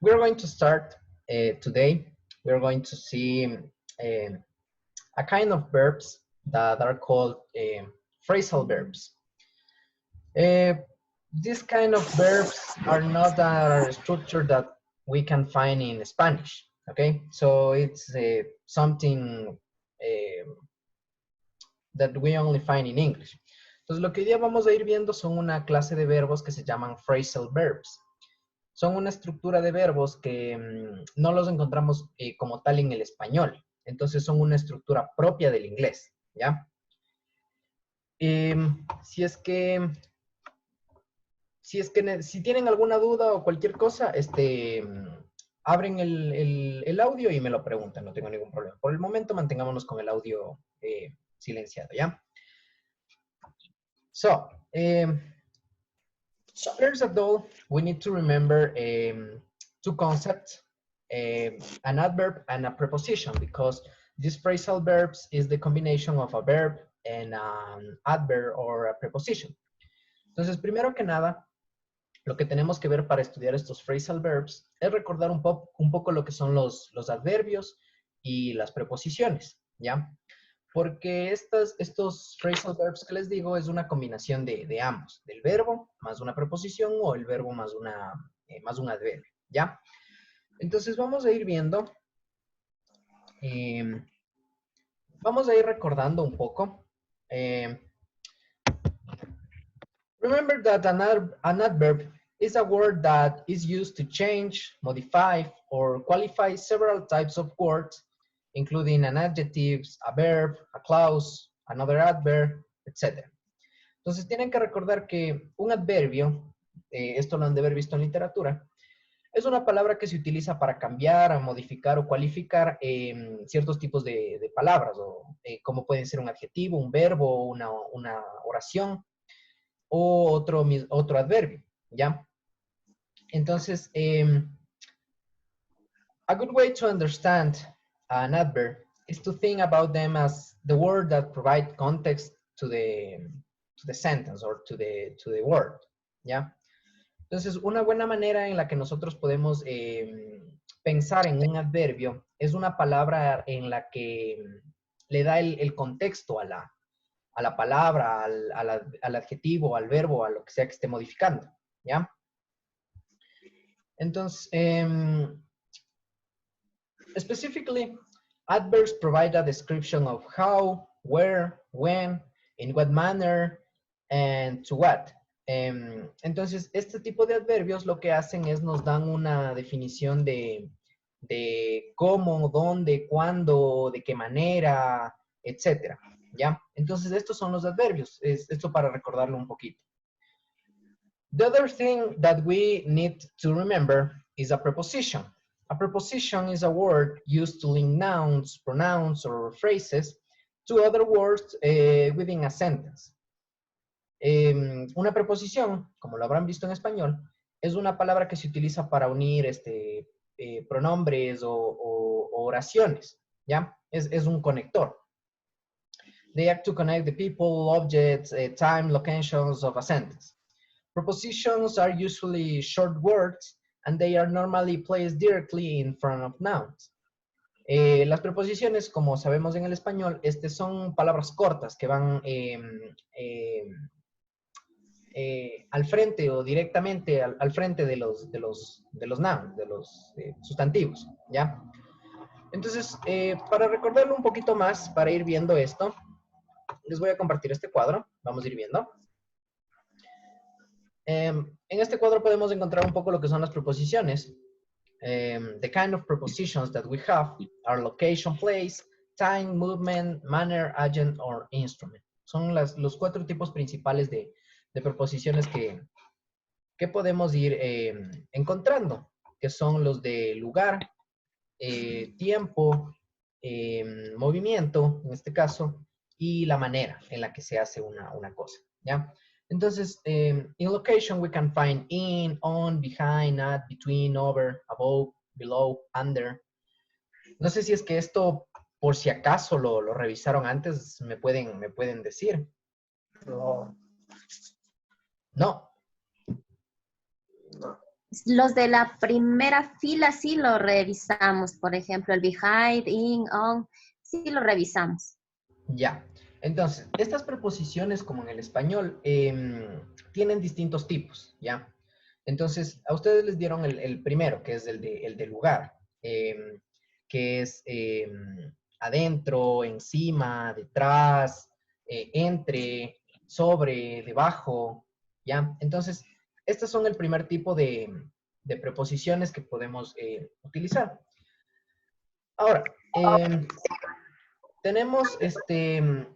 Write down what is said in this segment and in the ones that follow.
we're going to start today. We're going to see a kind of verbs that are called phrasal verbs. These kind of verbs are not a structure that we can find in Spanish, okay? So it's something that we only find in English. Entonces lo que hoy día vamos a ir viendo son una clase de verbos que se llaman phrasal verbs. Son una estructura de verbos que no los encontramos como tal en el español. Entonces son una estructura propia del inglés, ¿ya? Si tienen alguna duda o cualquier cosa, abren el audio y me lo preguntan, no tengo ningún problema. Por el momento mantengámonos con el audio silenciado, ¿ya? So, first of all, we need to remember two concepts, an adverb and a preposition, because these phrasal verbs is the combination of a verb and an adverb or a preposition. Entonces, primero que nada, lo que tenemos que ver para estudiar estos phrasal verbs es recordar un poco lo que son los adverbios y las preposiciones, ¿ya? Porque estos phrasal verbs que les digo es una combinación de ambos, del verbo más una preposición o el verbo más un adverbio, ¿ya? Entonces vamos a ir viendo, vamos a ir recordando un poco. Remember that an adverb is a word that is used to change, modify, or qualify several types of words, including an adjective, a verb, a clause, another adverb, etc. Entonces tienen que recordar que un adverbio, esto lo han de haber visto en literatura, es una palabra que se utiliza para cambiar, modificar o cualificar ciertos tipos de palabras, o como pueden ser un adjetivo, un verbo, una oración, o otro adverbio, ¿ya? Entonces, a good way to understand an adverb is to think about them as the word that provide context to the sentence or to the word, ¿ya? Entonces, una buena manera en la que nosotros podemos pensar en un adverbio es una palabra en la que le da el contexto a la palabra, al adjetivo, al verbo, a lo que sea que esté modificando, ¿ya? Entonces, specifically, adverbs provide a description of how, where, when, in what manner, and to what. Entonces, este tipo de adverbios lo que hacen es nos dan una definición de cómo, dónde, cuándo, de qué manera, etcétera. ¿Ya? Entonces, estos son los adverbios. Esto para recordarlo un poquito. The other thing that we need to remember is a preposition. A preposition is a word used to link nouns, pronouns, or phrases to other words within a sentence. Una preposición, como lo habrán visto en español, es una palabra que se utiliza para unir pronombres o oraciones, ¿ya? Es un conector. They act to connect the people, objects, time, locations of a sentence. Prepositions are usually short words and they are normally placed directly in front of nouns. Las preposiciones, como sabemos en el español, son palabras cortas que van al frente o directamente al frente de los nouns, de los sustantivos, ¿ya? Entonces, para recordarlo un poquito más, para ir viendo esto, les voy a compartir este cuadro. Vamos a ir viendo. En este cuadro podemos encontrar un poco lo que son las preposiciones. The kind of prepositions that we have are location, place, time, movement, manner, agent, or instrument. Son los 4 tipos principales de preposiciones que podemos ir encontrando, que son los de lugar, tiempo, movimiento, en este caso, y la manera en la que se hace una cosa, ¿ya? Entonces, in location we can find in, on, behind, at, between, over, above, below, under. No sé si es que esto, por si acaso lo revisaron antes, me pueden decir. No. No. No. Los de la primera fila sí lo revisamos, por ejemplo, el behind, in, on, sí lo revisamos. Ya. Entonces, estas preposiciones, como en el español, tienen distintos tipos, ¿ya? Entonces, a ustedes les dieron el primero, que es el de lugar, que es adentro, encima, detrás, entre, sobre, debajo, ¿ya? Entonces, estos son el primer tipo de preposiciones que podemos utilizar. Ahora, tenemos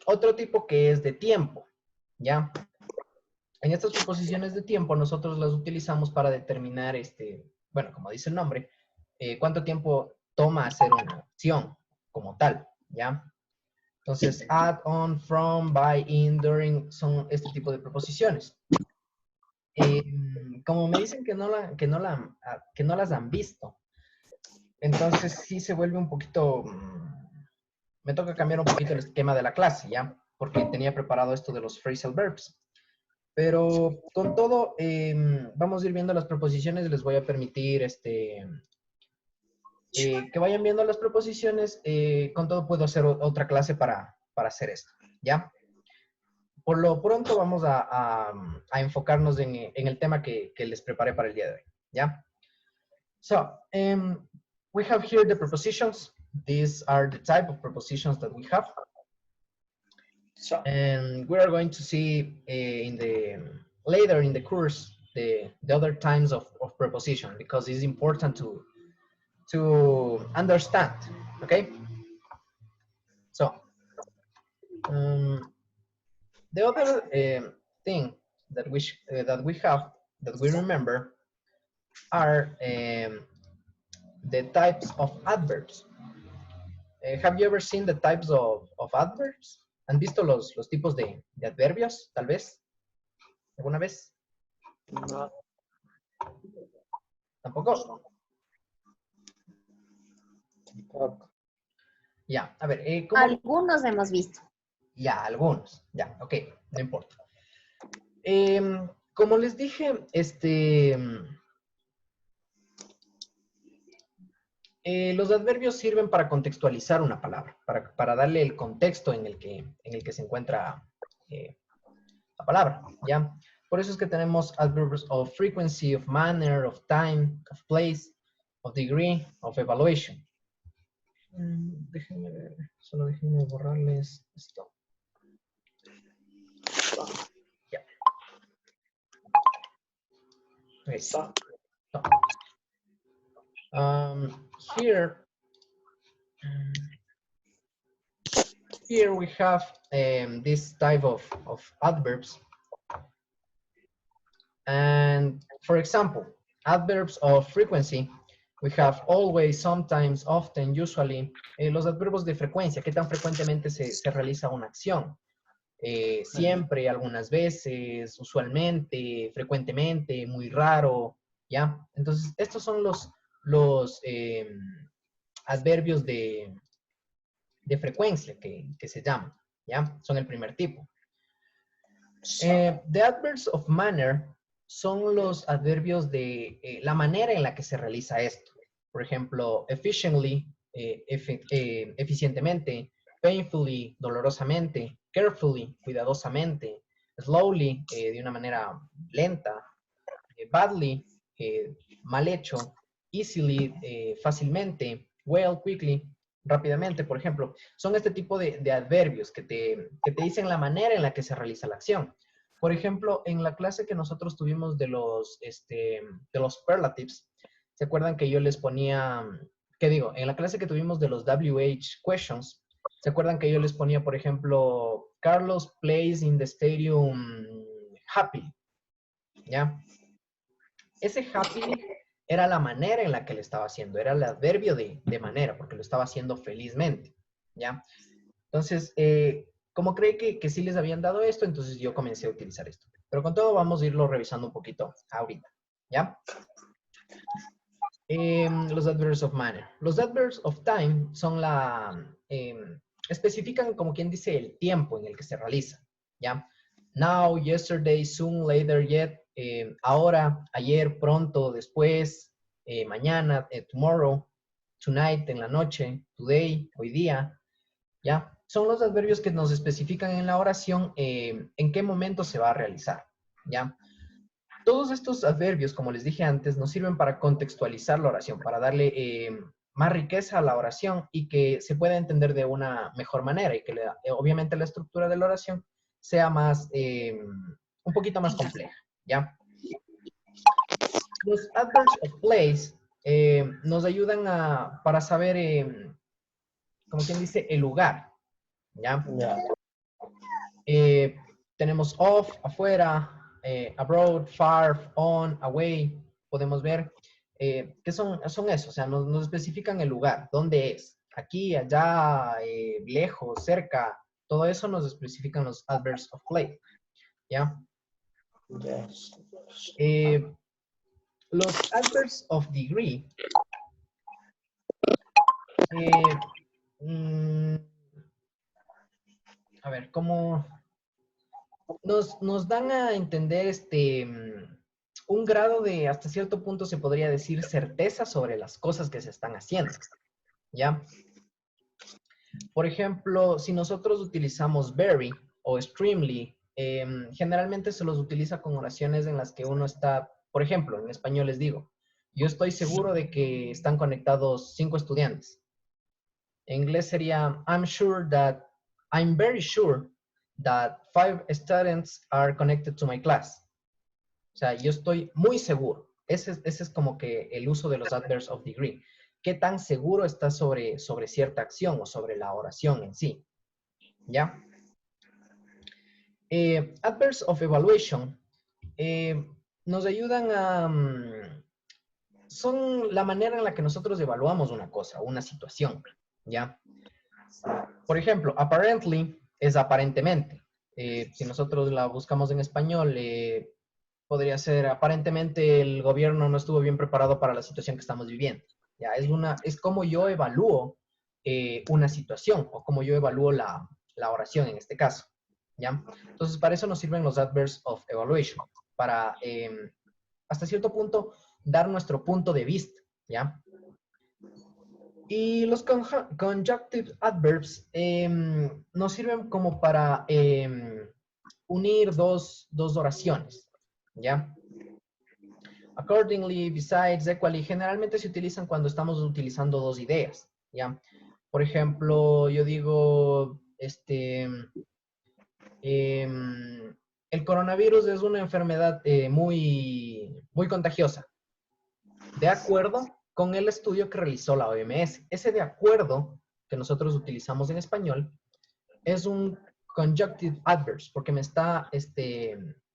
otro tipo que es de tiempo, ¿ya? En estas preposiciones de tiempo nosotros las utilizamos para determinar, bueno, como dice el nombre, cuánto tiempo toma hacer una acción como tal, ¿ya? Entonces, at, on, from, by, in, during, son este tipo de preposiciones. Como me dicen que no las han visto, entonces sí se vuelve un poquito, me toca cambiar un poquito el esquema de la clase, ¿ya? Porque tenía preparado esto de los phrasal verbs. Pero con todo, vamos a ir viendo las preposiciones. Les voy a permitir que vayan viendo las preposiciones. Con todo puedo hacer otra clase para hacer esto, ¿ya? Por lo pronto vamos a enfocarnos en el tema que les preparé para el día de hoy, ¿ya? So, we have here the prepositions. These are the type of prepositions that we have. And we are going to see later in the course the other times of preposition, because it's important to understand. Okay. So the other thing that we remember are the types of adverbs. Have you ever seen the types of adverbs? ¿Han visto los tipos de adverbios, tal vez? ¿Alguna vez? No. ¿Tampoco? Ya, a ver, ¿cómo? Algunos hemos visto. Ya, algunos. Ya, ok, no importa. Como les dije, los adverbios sirven para contextualizar una palabra, para darle el contexto en el que se encuentra la palabra, ¿ya? Por eso es que tenemos adverbs of frequency, of manner, of time, of place, of degree, of evaluation. Déjenme ver, solo déjenme borrarles esto. Ya. Okay. So, here we have this type of adverbs. And for example, adverbs of frequency, we have always, sometimes, often, usually. Los adverbios de frecuencia, ¿qué tan frecuentemente se realiza una acción? Siempre, algunas veces, usualmente, frecuentemente, muy raro, ¿ya? Entonces, estos son los adverbios de frecuencia que se llaman, ¿ya? Son el primer tipo. The adverbs of manner son los adverbios de la manera en la que se realiza esto. Por ejemplo, efficiently, eficientemente, painfully, dolorosamente, carefully, cuidadosamente, slowly, de una manera lenta, badly, mal hecho, easily, fácilmente, well, quickly, rápidamente, por ejemplo. Son este tipo de adverbios que te dicen la manera en la que se realiza la acción. Por ejemplo, en la clase que nosotros tuvimos de los superlatives, ¿se acuerdan que yo les ponía, qué digo? En la clase que tuvimos de los WH questions, ¿se acuerdan que yo les ponía, por ejemplo, Carlos plays in the stadium happy? ¿Ya? Ese happy era la manera en la que le estaba haciendo, era el adverbio de manera, porque lo estaba haciendo felizmente, ¿ya? Entonces, como creí que sí les habían dado esto, entonces yo comencé a utilizar esto. Pero con todo vamos a irlo revisando un poquito ahorita, ¿ya? Los adverbs of manner. Los adverbs of time son especifican como quien dice el tiempo en el que se realiza, ¿ya? Now, yesterday, soon, later, yet, ahora, ayer, pronto, después, mañana, tomorrow, tonight, en la noche, today, hoy día, ¿ya? Son los adverbios que nos especifican en la oración en qué momento se va a realizar, ¿ya? Todos estos adverbios, como les dije antes, nos sirven para contextualizar la oración, para darle más riqueza a la oración y que se pueda entender de una mejor manera y que obviamente la estructura de la oración sea más, un poquito más compleja, ¿ya? Los adverbs of place nos ayudan para saber, como quien dice, el lugar, ¿ya? Tenemos off, afuera, abroad, far, on, away, podemos ver que son eso, o sea, nos especifican el lugar, dónde es, aquí, allá, lejos, cerca, todo eso nos especifican los adverbs of place, ¿ya? Los adverbs of degree a ver, ¿cómo nos dan a entender un grado de, hasta cierto punto se podría decir, certeza sobre las cosas que se están haciendo, ¿ya? Por ejemplo, si nosotros utilizamos very o extremely, generalmente se los utiliza con oraciones en las que uno está, por ejemplo, en español les digo, yo estoy seguro de que están conectados 5 estudiantes. En inglés sería, I'm very sure that 5 students are connected to my class. O sea, yo estoy muy seguro. Ese es como que el uso de los adverbs of degree. ¿Qué tan seguro estás sobre cierta acción o sobre la oración en sí? ¿Ya? Adverbs of evaluation nos ayudan a... son la manera en la que nosotros evaluamos una cosa, una situación, ¿ya? Por ejemplo, apparently es aparentemente. Si nosotros la buscamos en español, podría ser aparentemente el gobierno no estuvo bien preparado para la situación que estamos viviendo. ¿Ya? Es como yo evalúo una situación o como yo evalúo la oración en este caso. ¿Ya? Entonces, para eso nos sirven los adverbs of evaluation, para hasta cierto punto dar nuestro punto de vista. ¿Ya? Y los conjunctive adverbs nos sirven como para unir dos oraciones, ¿ya? Accordingly, besides, equally, generalmente se utilizan cuando estamos utilizando dos ideas, ¿ya? Por ejemplo, yo digo, el coronavirus es una enfermedad muy contagiosa. De acuerdo con el estudio que realizó la OMS. Ese de acuerdo que nosotros utilizamos en español es un conjunctive adverbs porque me está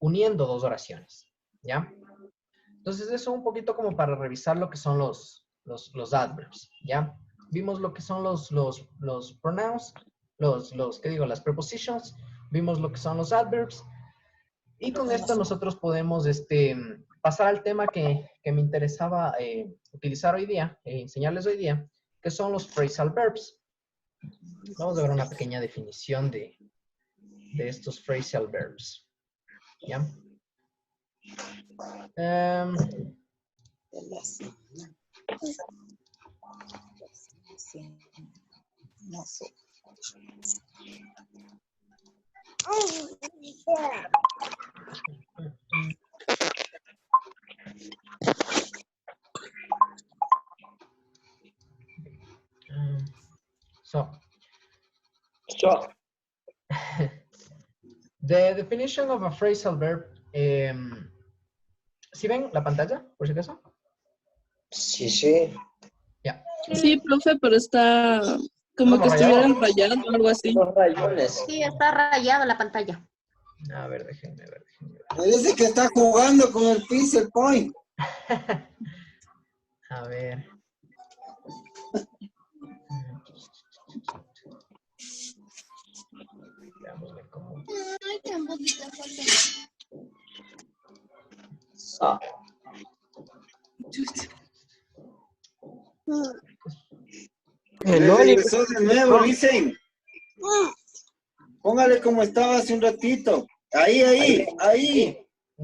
uniendo dos oraciones, ¿ya? Entonces eso un poquito como para revisar lo que son los adverbs, ¿ya? Vimos lo que son los pronouns, las prepositions, vimos lo que son los adverbs y con esto nosotros podemos pasar al tema que me interesaba utilizar hoy día, enseñarles hoy día, que son los phrasal verbs. Vamos a ver una pequeña definición de estos phrasal verbs. ¿Ya? No sé. So, the definition of a phrasal verb. ¿Sí ven la pantalla, por si acaso? Sí, sí. Ya. Sí, profe, pero está como que estuvieran rayando o algo así. Los rayones. Sí, está rayado la pantalla. A ver, déjenme ver. Me dice que está jugando con el Pixel Point. A ver. Veámosle cómo. Ah. Regresó de nuevo, dicen. Póngale como estaba hace un ratito. Ahí.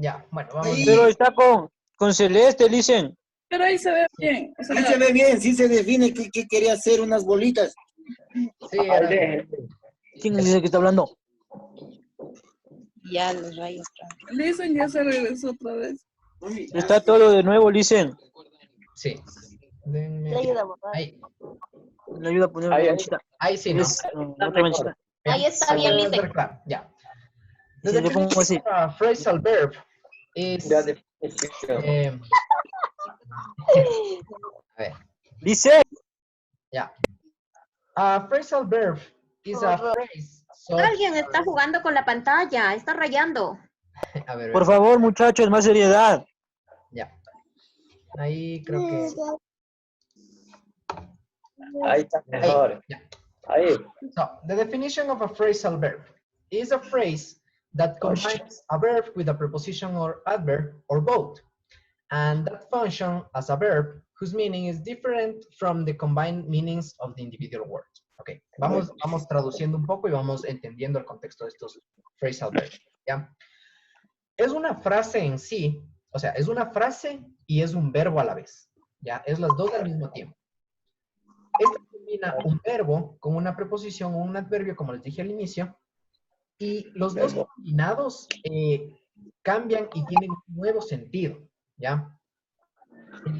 Ya, bueno, vamos. Ahí. Pero está con celeste, dicen. Pero ahí se ve bien. O sea, Ahí se ve bien, sí se define qué quería hacer, unas bolitas. Sí, era- ¿Quién dice que está hablando? Ya los rayos. Listen ya se regresó otra vez. Está todo de nuevo, dicen. sí. Denme- Le ayuda a borrar. Ahí, Le ayuda a poner Ahí, una ahí. manchita. ahí sí, ¿no? Es otra manchita. Ya, Ahí está bien, debe Listen. ser claro, ya. Si le pongo así. A phrasal verb is, Ya definición. a ver, Dice. ya. A phrasal verb is a phrase. such Alguien está jugando con la pantalla, está rayando. a ver, Por favor, muchachos, más seriedad. ya. Ahí creo que. Ahí está mejor. Ya. Ahí. So, the definition of a phrasal verb is a phrase that combines a verb with a preposition or adverb or both, and that function as a verb whose meaning is different from the combined meanings of the individual words. Ok, vamos traduciendo un poco y vamos entendiendo el contexto de estos phrasal verbs, ¿ya? Es una frase en sí, o sea, es una frase y es un verbo a la vez, ¿ya? Es las dos al mismo tiempo. Esta combina un verbo con una preposición o un adverbio, como les dije al inicio, y los dos combinados cambian y tienen un nuevo sentido, ¿ya?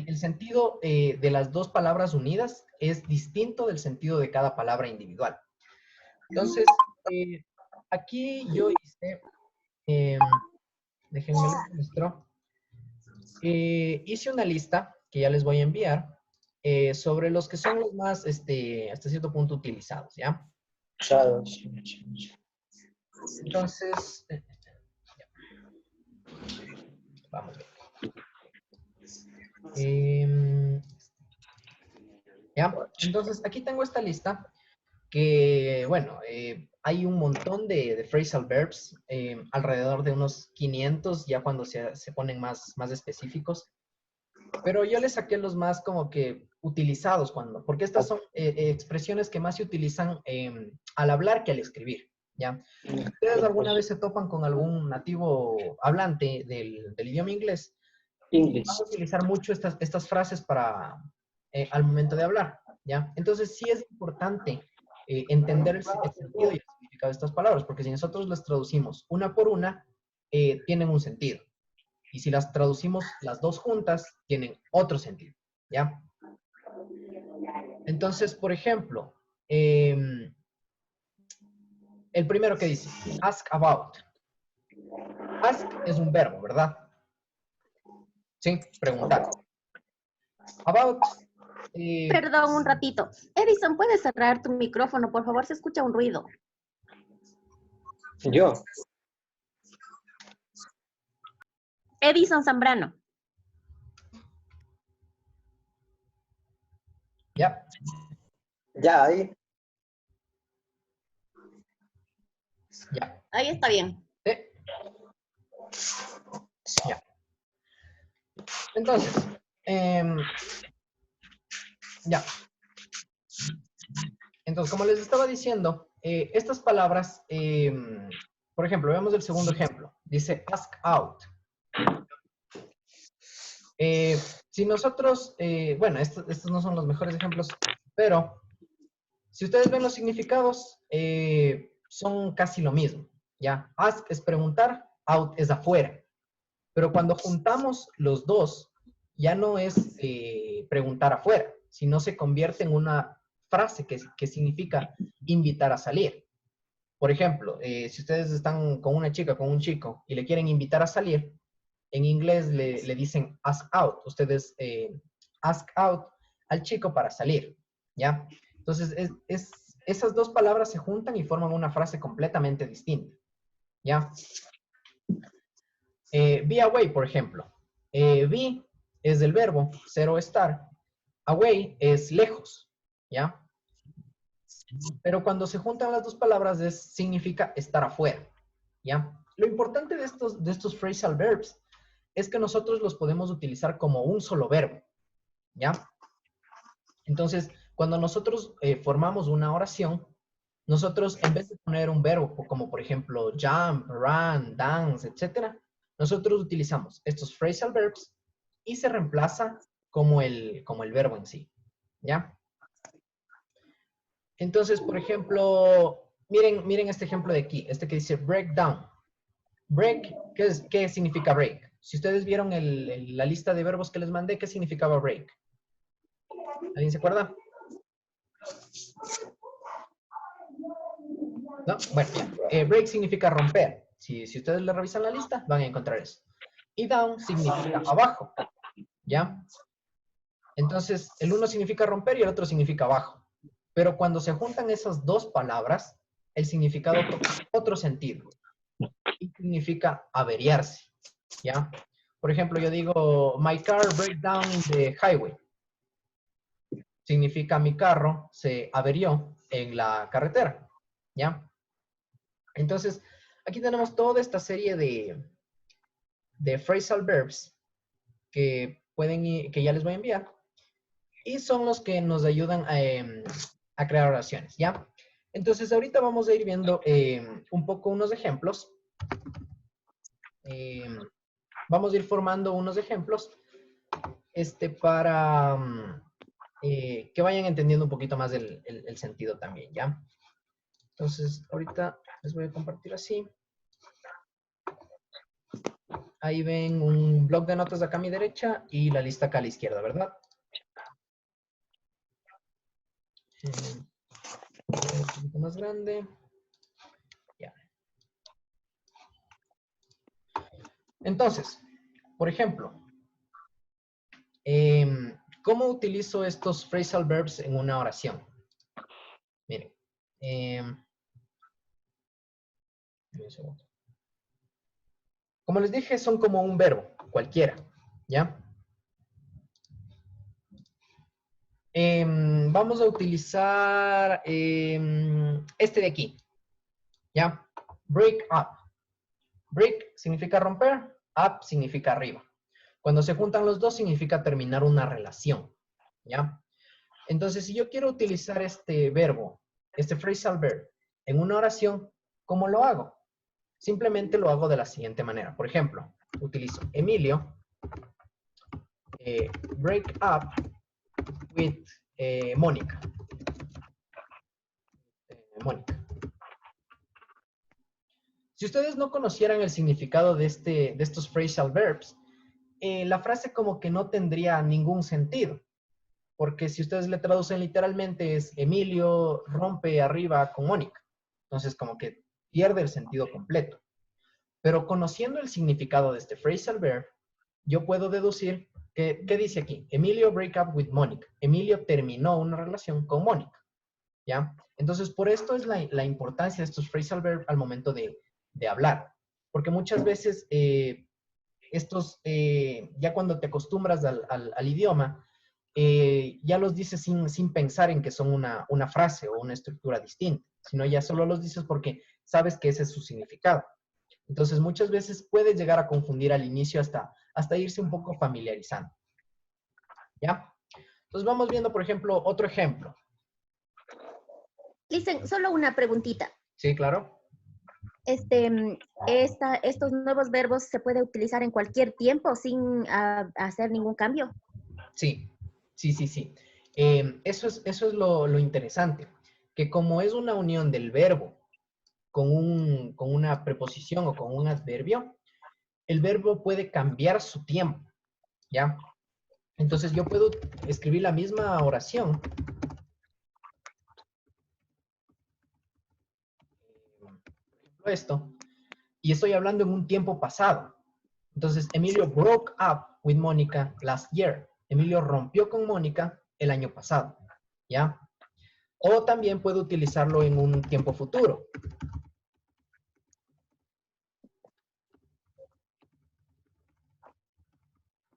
El sentido de las dos palabras unidas es distinto del sentido de cada palabra individual. Entonces, aquí yo hice, déjenme les muestro, hice una lista que ya les voy a enviar sobre los que son los más, hasta cierto punto, utilizados, ¿ya? Entonces, vamos a ver. ¿Ya? Entonces, aquí tengo esta lista que, bueno, hay un montón de phrasal verbs, alrededor de unos 500, ya cuando se ponen más específicos. Pero yo les saqué los más como que utilizados porque estas son expresiones que más se utilizan al hablar que al escribir, ¿ya? Si ustedes alguna vez se topan con algún nativo hablante del idioma inglés, van a utilizar mucho estas frases al momento de hablar, ¿ya? Entonces sí es importante entender el sentido y el significado de estas palabras, porque si nosotros las traducimos una por una, tienen un sentido. Y si las traducimos las dos juntas, tienen otro sentido, ¿ya? Entonces, por ejemplo, el primero que dice, ask about. Ask es un verbo, ¿verdad? Sí, preguntar. About. Perdón, un ratito. Edison, ¿puedes cerrar tu micrófono? Por favor, se escucha un ruido. Yo. Edison Zambrano. Ya. Ya, ahí. Ya. Ahí está bien. Ya. Entonces, ya. Entonces, como les estaba diciendo, estas palabras, por ejemplo, veamos el segundo ejemplo. Dice ask out. Si nosotros, bueno, estos no son los mejores ejemplos, pero si ustedes ven los significados, son casi lo mismo, ¿ya? Ask es preguntar, out es afuera. Pero cuando juntamos los dos, ya no es preguntar afuera, sino se convierte en una frase que significa invitar a salir. Por ejemplo, si ustedes están con una chica, con un chico, y le quieren invitar a salir, en inglés le dicen ask out. Ustedes ask out al chico para salir, ¿ya? Entonces, esas dos palabras se juntan y forman una frase completamente distinta, ¿ya? Be away, por ejemplo. Be es del verbo, ser o estar. Away es lejos, ¿ya? Pero cuando se juntan las dos palabras significa estar afuera, ¿ya? Lo importante de estos phrasal verbs es que nosotros los podemos utilizar como un solo verbo, ¿ya? Entonces, cuando nosotros formamos una oración, nosotros en vez de poner un verbo como por ejemplo jump, run, dance, etcétera, nosotros utilizamos estos phrasal verbs y se reemplaza como el verbo en sí, ¿ya? Entonces, por ejemplo, miren este ejemplo de aquí, este que dice break down. Break, ¿qué significa break? Si ustedes vieron la lista de verbos que les mandé, ¿qué significaba break? ¿Alguien se acuerda? ¿No? Bueno, break significa romper. Si ustedes le revisan la lista, van a encontrar eso. Y down significa abajo, ¿ya? Entonces, el uno significa romper y el otro significa abajo. Pero cuando se juntan esas dos palabras, el significado toma otro sentido. Y significa averiarse, ¿ya? Por ejemplo, yo digo, my car break down in the highway. Significa mi carro se averió en la carretera, ¿ya? Entonces, aquí tenemos toda esta serie de phrasal verbs que ya les voy a enviar. Y son los que nos ayudan a crear oraciones, ¿ya? Entonces, ahorita vamos a ir viendo un poco unos ejemplos. Vamos a ir formando unos ejemplos para que vayan entendiendo un poquito más el sentido también, ¿ya? Entonces, ahorita les voy a compartir así. Ahí ven un bloc de notas acá a mi derecha y la lista acá a la izquierda, ¿verdad? Un poquito más grande. Ya. Entonces, por ejemplo, ¿cómo utilizo estos phrasal verbs en una oración? Miren. Un segundo. Como les dije, son como un verbo, cualquiera, ¿ya? Vamos a utilizar este de aquí, ¿ya? Break up. Break significa romper, up significa arriba. Cuando se juntan los dos significa terminar una relación, ¿ya? Entonces, si yo quiero utilizar este verbo, este phrasal verb, en una oración, ¿cómo lo hago? Simplemente lo hago de la siguiente manera. Por ejemplo, utilizo Emilio, break up with Mónica. Mónica. Si ustedes no conocieran el significado de estos phrasal verbs, la frase como que no tendría ningún sentido. Porque si ustedes le traducen literalmente es Emilio rompe arriba con Mónica. Entonces como que pierde el sentido completo. Pero conociendo el significado de este phrasal verb, yo puedo deducir que, ¿qué dice aquí? Emilio break up with Mónica. Emilio terminó una relación con Mónica, ¿ya? Entonces, por esto es la importancia de estos phrasal verbs al momento de hablar. Porque muchas veces ya cuando te acostumbras al idioma, ya los dices sin pensar en que son una frase o una estructura distinta, sino ya solo los dices porque sabes que ese es su significado. Entonces, muchas veces puedes llegar a confundir al inicio hasta irse un poco familiarizando. ¿Ya? Entonces, vamos viendo, por ejemplo, otro ejemplo. Listen, solo una preguntita. Sí, claro. Estos nuevos verbos se puede utilizar en cualquier tiempo sin hacer ningún cambio. Sí. Eso es lo interesante, que como es una unión del verbo con una preposición o con un adverbio, el verbo puede cambiar su tiempo, ¿ya? Entonces yo puedo escribir la misma oración. Esto, y estoy hablando en un tiempo pasado. Entonces, Emilio broke up with Mónica last year. Emilio rompió con Mónica el año pasado, ¿ya? O también puedo utilizarlo en un tiempo futuro.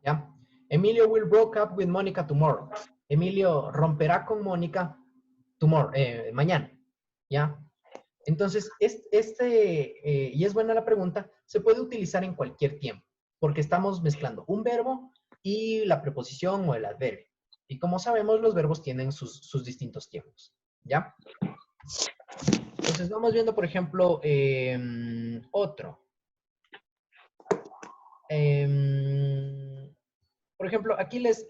¿Ya? Emilio will break up with Mónica tomorrow. Emilio romperá con Mónica mañana, ¿ya? Entonces, y es buena la pregunta, se puede utilizar en cualquier tiempo, porque estamos mezclando un verbo y la preposición o el adverbio. Y como sabemos, los verbos tienen sus distintos tiempos, ¿ya? Entonces, vamos viendo, por ejemplo, otro. Por ejemplo, aquí les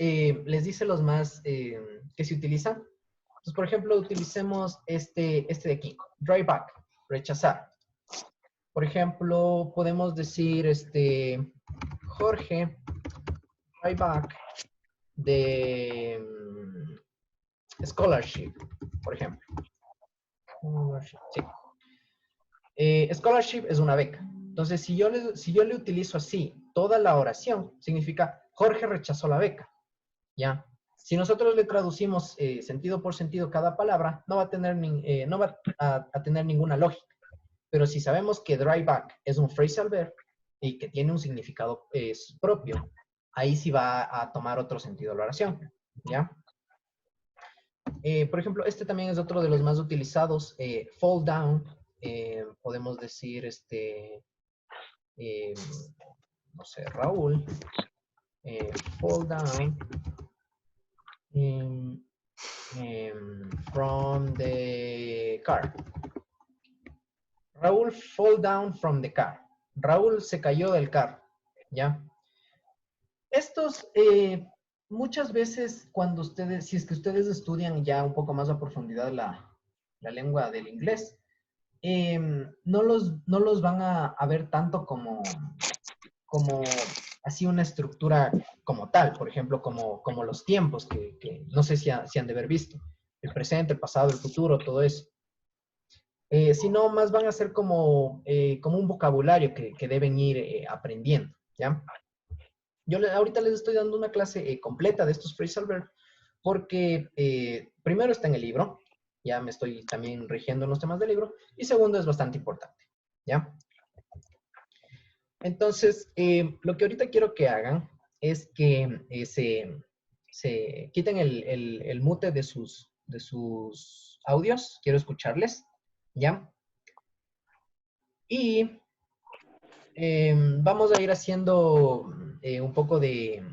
dice los más que se utilizan. Entonces, por ejemplo, utilicemos este de aquí, drive back, rechazar. Por ejemplo, podemos decir, Jorge, drive back de scholarship, por ejemplo. Sí. Scholarship es una beca. Entonces, si yo le utilizo así toda la oración, significa Jorge rechazó la beca. ¿Ya? Si nosotros le traducimos sentido por sentido cada palabra, no va a tener, a tener ninguna lógica. Pero si sabemos que drive back es un phrasal verb y que tiene un significado propio, ahí sí va a tomar otro sentido la oración. ¿Ya? Por ejemplo, este también es otro de los más utilizados. Fall down. Podemos decir, no sé, Raúl. Fall down. From the car. Raúl fall down from the car. Raúl se cayó del carro. ¿Ya? Estos, muchas veces cuando ustedes, si es que ustedes estudian ya un poco más a profundidad la lengua del inglés, no los van a ver tanto como así una estructura como tal, por ejemplo, como los tiempos que no sé si han de haber visto, el presente, el pasado, el futuro, todo eso. Sino más van a ser como un vocabulario que deben ir aprendiendo, ¿ya? Yo ahorita les estoy dando una clase completa de estos phrasal verbs porque primero está en el libro, ya me estoy también rigiendo en los temas del libro, y segundo es bastante importante, ¿ya? Entonces, lo que ahorita quiero que hagan es que se quiten el mute de sus audios. Quiero escucharles, ¿ya? Y vamos a ir haciendo un poco de